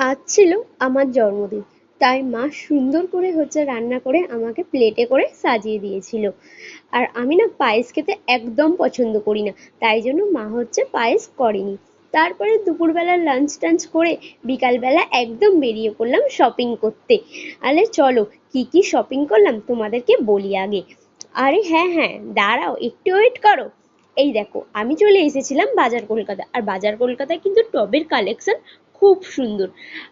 আজ ছিল আমার জন্মদিন, তাই মা সুন্দর করে রান্না করে আমাকে প্লেটে করে সাজিয়ে দিয়েছিল। আর আমি না পায়েস খেতে একদম পছন্দ করি না, তাই জন্য মা পায়েস করেনি। তারপরে দুপুরবেলা লাঞ্চ টাঞ্চ করে বিকালবেলা একদম বেরিয়ে পড়লাম শপিং করতে। আরে চলো, কি কি শপিং করলাম তোমাদেরকে বলি আগে। আরে হ্যাঁ হ্যাঁ, দাঁড়াও একটু ওয়েট করো। এই দেখো, আমি চলে এসেছিলাম বাজার কলকাতা, আর বাজার কলকাতায় কিন্তু টবের কালেকশন খুব সুন্দর।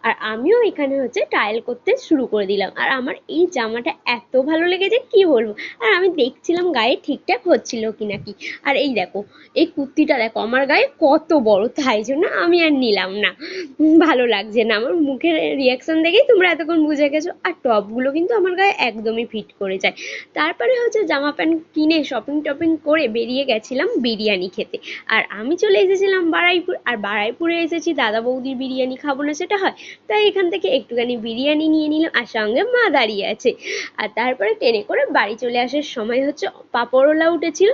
আর আমিও এখানে ট্রায়াল করতে শুরু করে দিলাম, আর আমার এই জামাটা এত ভালো লেগেছে কি বলবো। আর আমি দেখছিলাম গায়ে ঠিকঠাক হচ্ছিল কি নাকি। আর এই দেখো, এই কুর্তিটা দেখো আমার গায়ে কত বড়, তাই জন্য আমি আর নিলাম না। ভালো লাগছে না, আমার মুখের রিয়াকশন দেখেই তোমরা এতক্ষণ বুঝে গেছো। আর টপগুলো কিন্তু আমার গায়ে একদমই ফিট করে যায়। তারপরে জামা প্যান্ট কিনে শপিং টপিং করে বেরিয়ে গেছিলাম বিরিয়ানি খেতে। আর আমি চলে এসেছিলাম বারুইপুর, আর বারুইপুরে এসেছি দাদা বৌদির বিরিয়ানি খাবো না সেটা হয়, তাই এখান থেকে একটুখানি বিরিয়ানি নিয়ে নিলাম, আর সঙ্গে মা দাঁড়িয়ে আছে। আর তারপরে ট্রেনে করে বাড়ি চলে আসার সময় পাঁপড়ওয়ালা উঠেছিল।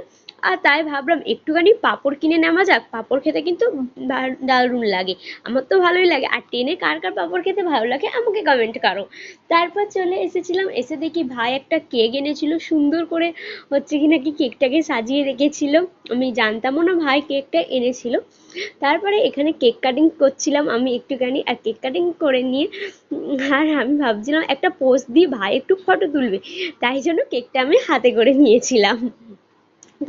আর তাই ভাবলাম একটুখানি পাঁপড় কিনে নেওয়া যাক, পাঁপড় খেতে কিন্তু দারুণ লাগে। আমার তো ভালোই লাগে। আর ট্রেনে কার কার পাঁপড় খেতে ভালো লাগে আমাকে কমেন্ট করো। তারপর চলে এসেছিলাম, এসে দেখি ভাই একটা কেক এনেছিল, সুন্দর করে কি নাকি কেকটাকে সাজিয়ে রেখেছিল। আমি জানতামও না ভাই কেকটা এনেছিল। তারপরে এখানে কেক কাটিং করছিলাম আমি একটুখানি, আর কেক কাটিং করে নিয়ে আর আমি ভাবছিলাম একটা পোজ দিয়ে ভাই একটু ফটো তুলবে, তাই জন্য কেকটা আমি হাতে করে নিয়েছিলাম।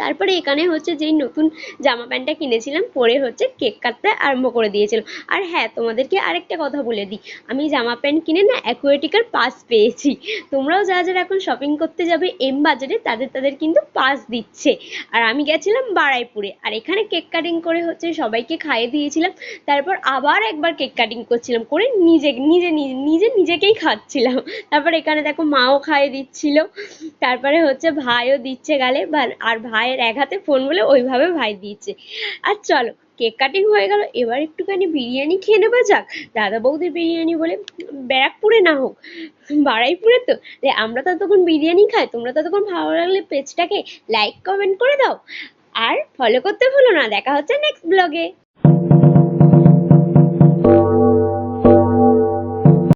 তারপরে এখানে যেই নতুন জামা প্যান্টটা কিনেছিলাম পরে কেক কাটতে আরম্ভ করে দিয়েছিল। আর হ্যাঁ, তোমাদেরকে আরেকটা কথা বলে দিই, আমি জামা প্যান্ট কিনে না অ্যাকুয়েটিকার পাস পেয়েছি। তোমরাও যারা যারা এখন শপিং করতে যাবে এম বাজারে, তাদের তাদের কিন্তু পাস দিচ্ছে। আর আমি গেছিলাম বারুইপুরে, আর এখানে কেক কাটিং করে সবাইকে খাইয়ে দিয়েছিলাম। তারপর আবার একবার কেক কাটিং করছিলাম, করে নিজে নিজে নিজে নিজে নিজেকেই খাচ্ছিলাম। তারপর এখানে দেখো মাও খাইয়ে দিচ্ছিল। তারপরে ভাইও দিচ্ছে গালে, আর ভাইয়ের এক হাতে ফোন বলে ওইভাবে ভাই দিচ্ছে। আর চলো, কেক কাটিং হয়ে গেল, এবার একটুখানি বিরিয়ানি খেয়ে নেওয়া যাক। দাদা বৌদির বিরিয়ানি বলে, ব্যারাকপুরে না হোক বারুইপুরে তো, আমরা ততক্ষণ বিরিয়ানি খাই। তোমরা ততক্ষণ ভালো লাগলে পেজটাকে লাইক কমেন্ট করে দাও, আর ফলো করতে ভুলো না। দেখা হচ্ছে নেক্সট ব্লগে।